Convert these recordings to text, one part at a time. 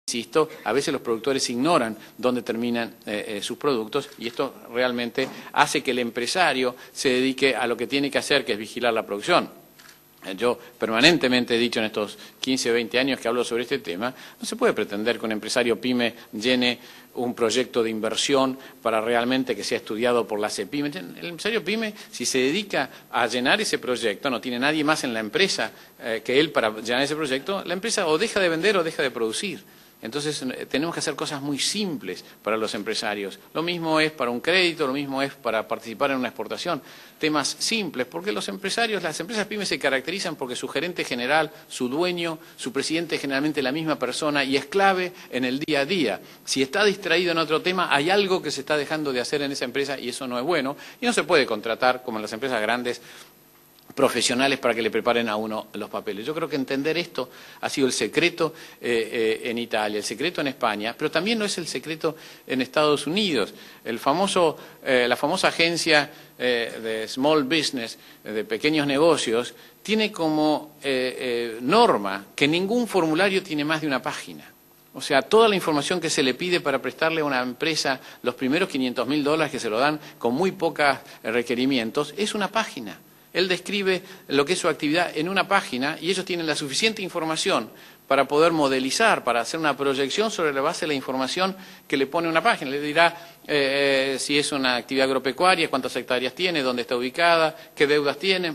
Insisto, a veces los productores ignoran dónde terminan sus productos y esto realmente hace que el empresario se dedique a lo que tiene que hacer, que es vigilar la producción. Yo permanentemente he dicho en estos 15 o 20 años que hablo sobre este tema, no se puede pretender que un empresario pyme llene un proyecto de inversión para realmente que sea estudiado por la CEPYME. El empresario pyme, si se dedica a llenar ese proyecto, no tiene nadie más en la empresa que él para llenar ese proyecto, la empresa o deja de vender o deja de producir. Entonces tenemos que hacer cosas muy simples para los empresarios. Lo mismo es para un crédito, lo mismo es para participar en una exportación. Temas simples, porque los empresarios, las empresas pymes se caracterizan porque su gerente general, su dueño, su presidente es generalmente la misma persona y es clave en el día a día. Si está distraído en otro tema, hay algo que se está dejando de hacer en esa empresa y eso no es bueno. Y no se puede contratar, como en las empresas grandes, profesionales para que le preparen a uno los papeles. Yo creo que entender esto ha sido el secreto en Italia, el secreto en España, pero también no es el secreto en Estados Unidos. La famosa agencia de Small Business, de pequeños negocios, tiene como norma que ningún formulario tiene más de una página. O sea, toda la información que se le pide para prestarle a una empresa los primeros $500.000 que se lo dan con muy pocos requerimientos es una página. Él describe lo que es su actividad en una página y ellos tienen la suficiente información para poder modelizar, para hacer una proyección sobre la base de la información que le pone una página. Le dirá si es una actividad agropecuaria, cuántas hectáreas tiene, dónde está ubicada, qué deudas tiene,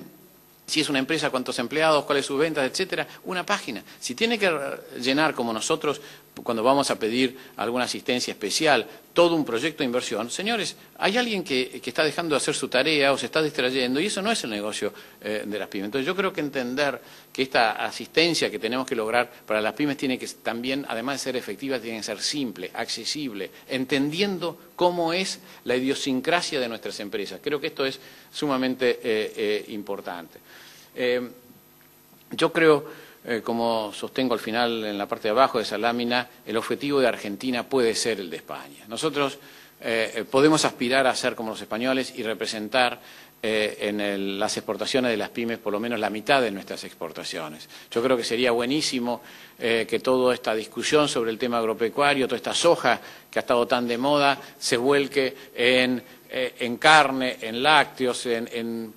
si es una empresa, cuántos empleados, cuáles sus ventas, etcétera. Una página. Si tiene que llenar, como nosotros, cuando vamos a pedir alguna asistencia especial, todo un proyecto de inversión, señores, hay alguien que está dejando de hacer su tarea o se está distrayendo y eso no es el negocio de las pymes. Entonces yo creo que entender que esta asistencia que tenemos que lograr para las pymes tiene que también, además de ser efectiva, tiene que ser simple, accesible, entendiendo cómo es la idiosincrasia de nuestras empresas. Creo que esto es sumamente importante. Yo creo, como sostengo al final en la parte de abajo de esa lámina, el objetivo de Argentina puede ser el de España. Nosotros podemos aspirar a ser como los españoles y representar en las exportaciones de las pymes por lo menos la mitad de nuestras exportaciones. Yo creo que sería buenísimo que toda esta discusión sobre el tema agropecuario, toda esta soja que ha estado tan de moda, se vuelque en carne, en lácteos, en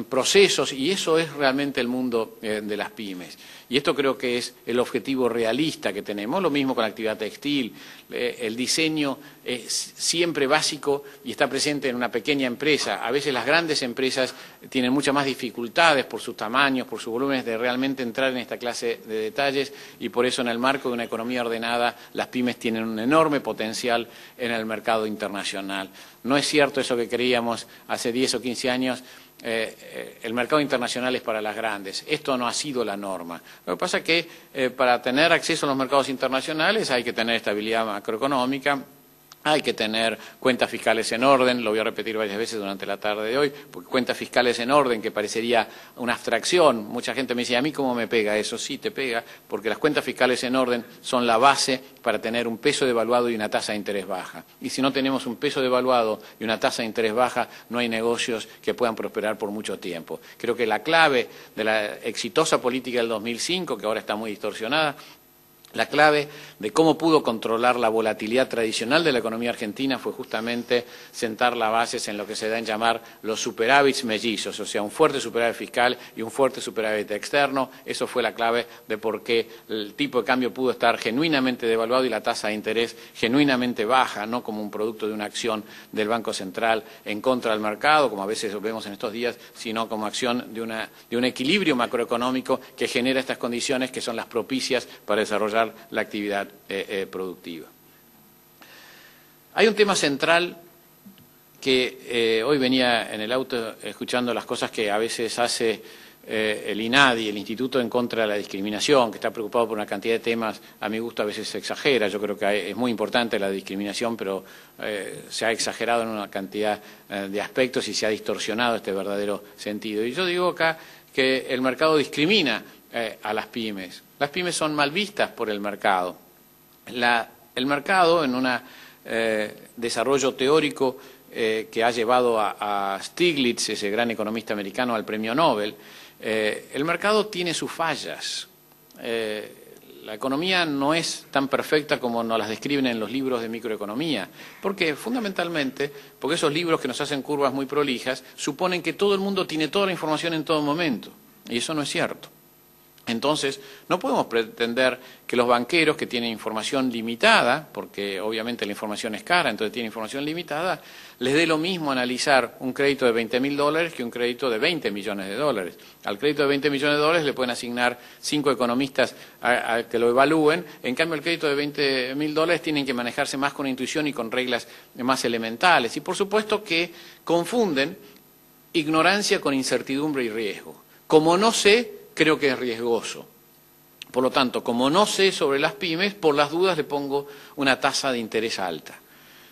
procesos, y eso es realmente el mundo de las pymes. Y esto creo que es el objetivo realista que tenemos, lo mismo con la actividad textil. El diseño es siempre básico y está presente en una pequeña empresa. A veces las grandes empresas tienen muchas más dificultades por sus tamaños, por sus volúmenes, de realmente entrar en esta clase de detalles, y por eso en el marco de una economía ordenada las pymes tienen un enorme potencial en el mercado internacional. No es cierto eso que creíamos hace 10 o 15 años, el mercado internacional es para las grandes. Esto no ha sido la norma. Lo que pasa es que para tener acceso a los mercados internacionales hay que tener estabilidad macroeconómica, hay que tener cuentas fiscales en orden, lo voy a repetir varias veces durante la tarde de hoy, porque cuentas fiscales en orden, que parecería una abstracción. Mucha gente me dice, ¿a mí cómo me pega eso? Sí, te pega, porque las cuentas fiscales en orden son la base para tener un peso devaluado y una tasa de interés baja. Y si no tenemos un peso devaluado y una tasa de interés baja, no hay negocios que puedan prosperar por mucho tiempo. Creo que la clave de la exitosa política del 2005, que ahora está muy distorsionada, la clave de cómo pudo controlar la volatilidad tradicional de la economía argentina fue justamente sentar las bases en lo que se da en llamar los superávits mellizos, o sea, un fuerte superávit fiscal y un fuerte superávit externo. Eso fue la clave de por qué el tipo de cambio pudo estar genuinamente devaluado y la tasa de interés genuinamente baja, no como un producto de una acción del Banco Central en contra del mercado, como a veces lo vemos en estos días, sino como acción de un equilibrio macroeconómico que genera estas condiciones que son las propicias para desarrollar la actividad productiva. Hay un tema central que hoy venía en el auto escuchando las cosas que a veces hace el INADI, el Instituto en contra de la Discriminación, que está preocupado por una cantidad de temas, a mi gusto a veces se exagera. Yo creo que es muy importante la discriminación, pero se ha exagerado en una cantidad de aspectos y se ha distorsionado este verdadero sentido. Y yo digo acá que el mercado discrimina a las pymes. Las pymes son mal vistas por el mercado. El mercado, en un desarrollo teórico que ha llevado a Stiglitz, ese gran economista americano, al premio Nobel, el mercado tiene sus fallas. la economía no es tan perfecta como nos las describen en los libros de microeconomía. Porque fundamentalmente, porque esos libros que nos hacen curvas muy prolijas, suponen que todo el mundo tiene toda la información en todo momento. Y eso no es cierto. Entonces, no podemos pretender que los banqueros que tienen información limitada, porque obviamente la información es cara, entonces tienen información limitada, les dé lo mismo analizar un crédito de $20.000 que un crédito de $20 millones. Al crédito de $20 millones le pueden asignar 5 economistas a que lo evalúen, en cambio el crédito de $20.000 tienen que manejarse más con intuición y con reglas más elementales. Y por supuesto que confunden ignorancia con incertidumbre y riesgo. Como no sé, creo que es riesgoso. Por lo tanto, como no sé sobre las pymes, por las dudas le pongo una tasa de interés alta.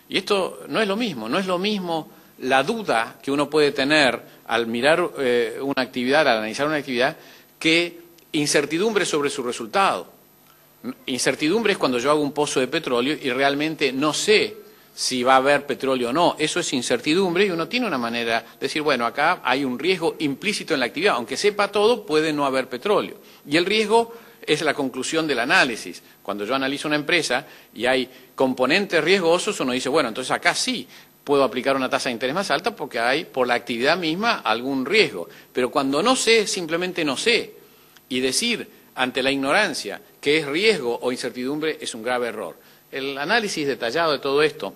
Y esto no es lo mismo, no es lo mismo la duda que uno puede tener al mirar una actividad, al analizar una actividad, que incertidumbre sobre su resultado. Incertidumbre es cuando yo hago un pozo de petróleo y realmente no sé si va a haber petróleo o no. Eso es incertidumbre y uno tiene una manera de decir, bueno, acá hay un riesgo implícito en la actividad. Aunque sepa todo, puede no haber petróleo. Y el riesgo es la conclusión del análisis. Cuando yo analizo una empresa y hay componentes riesgosos, uno dice, bueno, entonces acá sí puedo aplicar una tasa de interés más alta porque hay, por la actividad misma, algún riesgo. Pero cuando no sé, simplemente no sé. Y decir ante la ignorancia que es riesgo o incertidumbre es un grave error. El análisis detallado de todo esto,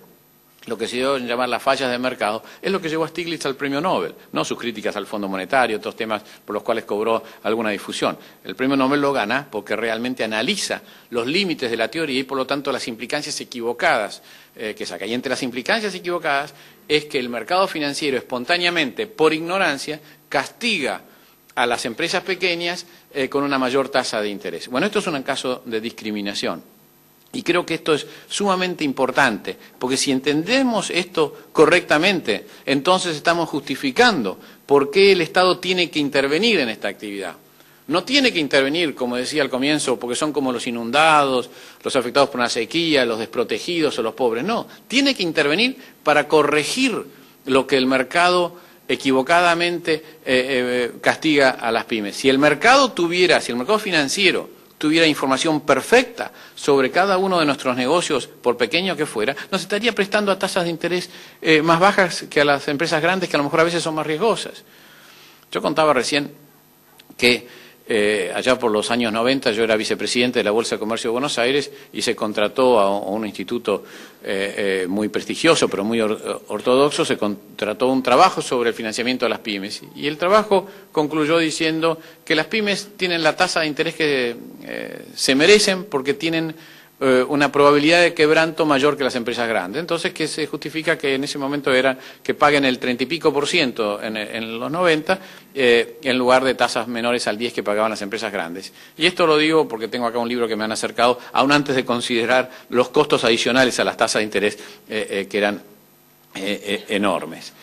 lo que se dio en llamar las fallas de mercado, es lo que llevó a Stiglitz al premio Nobel, no sus críticas al Fondo Monetario, otros temas por los cuales cobró alguna difusión. El premio Nobel lo gana porque realmente analiza los límites de la teoría y por lo tanto las implicancias equivocadas que saca. Y entre las implicancias equivocadas es que el mercado financiero espontáneamente, por ignorancia, castiga a las empresas pequeñas con una mayor tasa de interés. Bueno, esto es un caso de discriminación. Y creo que esto es sumamente importante, porque si entendemos esto correctamente, entonces estamos justificando por qué el Estado tiene que intervenir en esta actividad. No tiene que intervenir, como decía al comienzo, porque son como los inundados, los afectados por una sequía, los desprotegidos o los pobres. No, tiene que intervenir para corregir lo que el mercado equivocadamente castiga a las pymes. Si el mercado financiero tuviera información perfecta sobre cada uno de nuestros negocios, por pequeño que fuera, nos estaría prestando a tasas de interés más bajas que a las empresas grandes, que a lo mejor a veces son más riesgosas. Yo contaba recién que allá por los años 90 yo era vicepresidente de la Bolsa de Comercio de Buenos Aires y se contrató a un instituto muy prestigioso, pero muy ortodoxo, se contrató un trabajo sobre el financiamiento de las pymes. Y el trabajo concluyó diciendo que las pymes tienen la tasa de interés que se merecen porque tienen una probabilidad de quebranto mayor que las empresas grandes. Entonces, que se justifica que en ese momento era que paguen el 30 y pico % en los 90, en lugar de tasas menores al 10 que pagaban las empresas grandes. Y esto lo digo porque tengo acá un libro que me han acercado, aún antes de considerar los costos adicionales a las tasas de interés que eran enormes.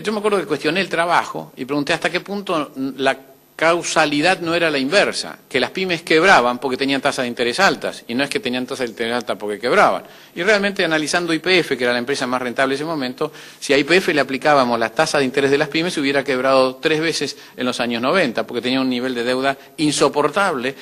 Yo me acuerdo que cuestioné el trabajo y pregunté hasta qué punto la causalidad no era la inversa, que las pymes quebraban porque tenían tasas de interés altas, y no es que tenían tasas de interés altas porque quebraban. Y realmente analizando YPF, que era la empresa más rentable en ese momento, si a YPF le aplicábamos las tasas de interés de las pymes, hubiera quebrado 3 veces en los años 90, porque tenía un nivel de deuda insoportable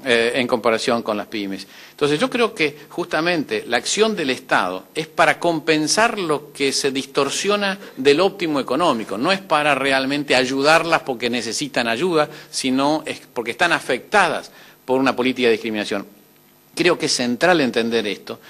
en comparación con las pymes. Entonces yo creo que justamente la acción del Estado es para compensar lo que se distorsiona del óptimo económico, no es para realmente ayudarlas porque necesitan ayuda, sino es porque están afectadas por una política de discriminación. Creo que es central entender esto,